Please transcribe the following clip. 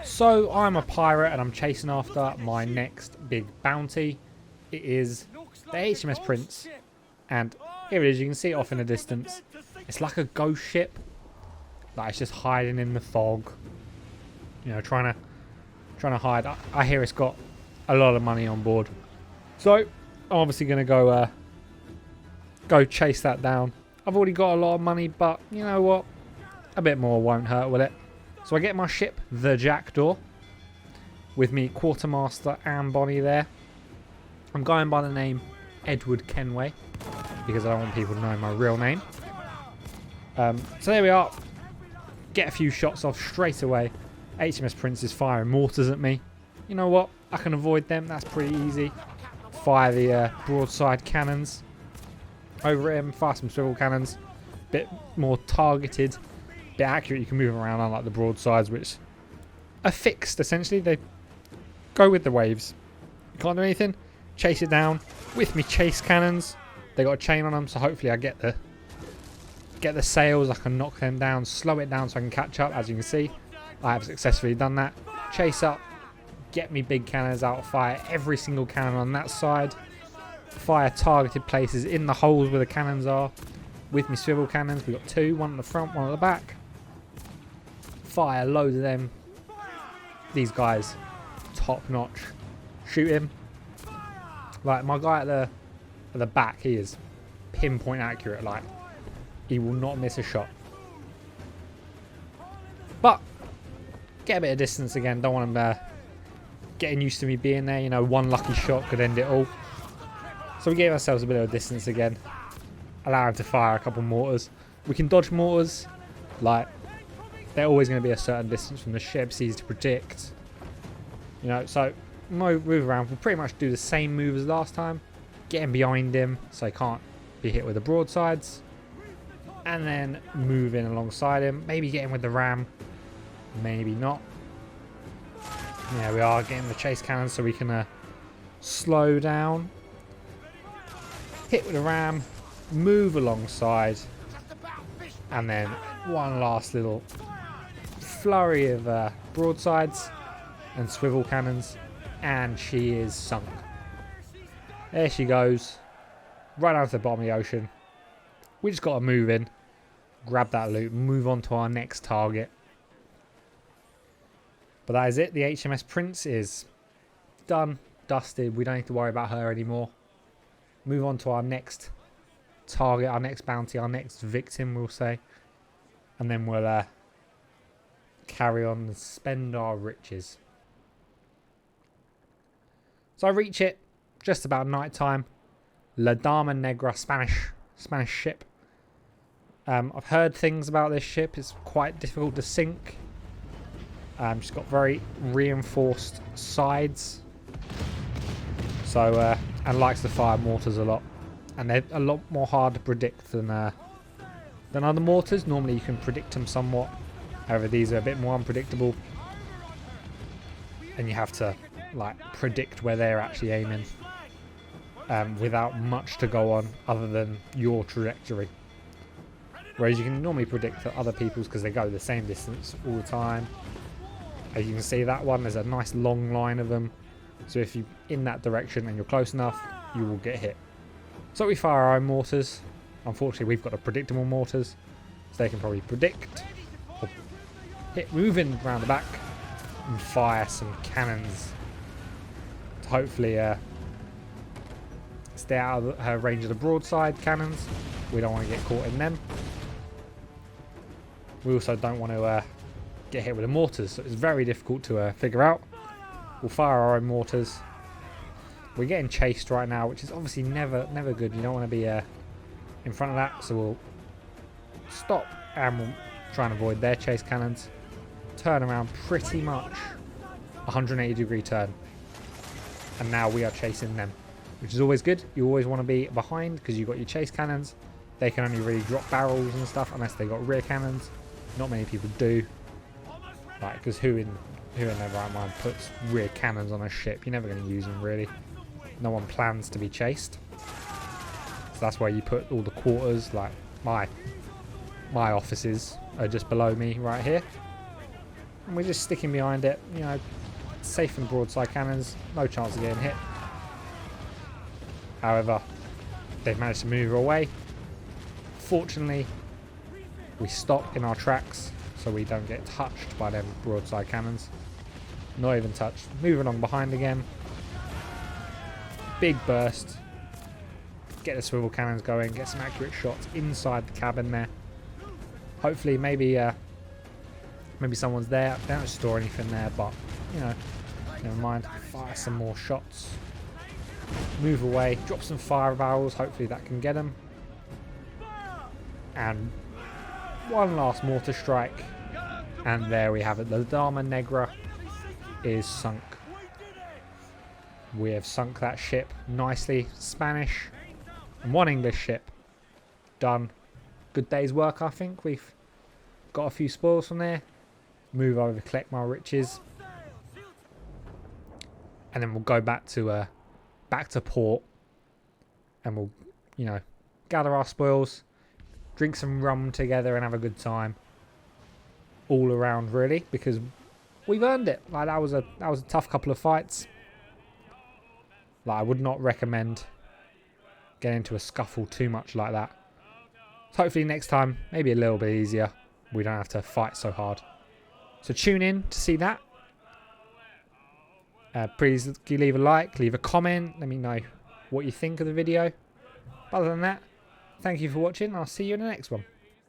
So I'm a pirate and I'm chasing after my next big bounty. It is the HMS Prince, and here it is. You can see it off in the distance. It's like a ghost ship, like it's just hiding in the fog. You know, trying to hide. I hear it's got a lot of money on board, so I'm obviously going to go chase that down. I've already got a lot of money, but you know what? A bit more won't hurt, will it? So I get my ship, the Jackdaw, with me quartermaster and Bonnie there. I'm going by the name Edward Kenway because I don't want people to know my real name. So there we are. Get a few shots off straight away. HMS Prince is firing mortars at me. You know what? I can avoid them. That's pretty easy. Fire the broadside cannons over him. Fire some swivel cannons. Bit more targeted. Bit accurate. You can move around, unlike the broadsides, which are fixed essentially. They go with the waves. You can't do anything. Chase it down with me chase cannons. They got a chain on them, so hopefully I get the sails. I can knock them down, slow it down so I can catch up. As you can see, I have successfully done that. Chase up, get me big cannons out, fire every single cannon on that side. Fire targeted places in the holes where the cannons are. With me swivel cannons, we've got two, one at the front, one at the back. Fire loads of them. These guys, top notch. Shoot him. Like my guy at the back, he is pinpoint accurate. Like he will not miss a shot. But get a bit of distance again. Don't want him getting used to me being there. You know, one lucky shot could end it all. So we gave ourselves a bit of distance again. Allow him to fire a couple mortars. We can dodge mortars. Like they're always going to be a certain distance from the ship. It's easy to predict. You know, so move around. We'll pretty much do the same move as last time. Getting behind him so he can't be hit with the broadsides. And then move in alongside him. Maybe get him with the ram. Maybe not. Yeah, we are getting the chase cannon so we can slow down. Hit with the ram. Move alongside. And then one last little flurry of broadsides and swivel cannons. And she is sunk. There she goes. Right down to the bottom of the ocean. We just got to move in. Grab that loot. Move on to our next target. But that is it. The HMS Prince is done. Dusted. We don't need to worry about her anymore. Move on to our next target. Our next bounty. Our next victim, we'll say. And then we'll carry on and spend our riches. So I reach it just about night time. La Dama Negra, Spanish ship. I've heard things about this ship. It's quite difficult to sink. She's got very reinforced sides. So and likes to fire mortars a lot. And they're a lot more hard to predict than other mortars. Normally you can predict them somewhat. However, these are a bit more unpredictable. And you have to like predict where they're actually aiming without much to go on other than your trajectory. Whereas you can normally predict for other people's because they go the same distance all the time. As you can see, that one, there's a nice long line of them. So if you're in that direction and you're close enough, you will get hit. So we fire our own mortars. Unfortunately, we've got a predictable mortars. So they can probably predict or hit moving around the back and fire some cannons to hopefully stay out of her range of the broadside cannons. We don't want to get caught in them. We also don't want to get hit with the mortars, so it's very difficult to figure out. We'll fire our own mortars. We're getting chased right now, which is obviously never good. You don't want to be in front of that, so we'll stop and we'll try and avoid their chase cannons. Turn around pretty much 180-degree turn, and now we are chasing them, which is always good. You always want to be behind because you've got your chase cannons. They can only really drop barrels and stuff unless they got rear cannons. Not many people do. Like, because who in their right mind puts rear cannons on a ship? You're never going to use them, really. No one plans to be chased. So that's where you put all the quarters. Like, my offices are just below me right here. and we're just sticking behind it. You know, safe from broadside cannons, no chance of getting hit. However, they've managed to move away. Fortunately, we stop in our tracks so we don't get touched by them broadside cannons. Not even touched. Move along behind again. Big burst. Get the swivel cannons going. Get some accurate shots inside the cabin there. Hopefully, maybe someone's there. They don't store anything there, but you know, never mind. Fire some more shots. Move away. Drop some fire barrels. Hopefully that can get them. And one last mortar strike. And there we have it. The Dama Negra is sunk. We have sunk that ship nicely. Spanish and one English ship. Done. Good day's work, I think. We've got a few spoils from there. Move over, collect my riches. And then we'll go back to port. And we'll, you know, gather our spoils. Drink some rum together and have a good time. All around, really, because we've earned it. Like that was a tough couple of fights. Like I would not recommend getting into a scuffle too much like that. So hopefully next time, maybe a little bit easier. We don't have to fight so hard. So tune in to see that. Please leave a like, leave a comment. Let me know what you think of the video. Other than that, thank you for watching. I'll see you in the next one.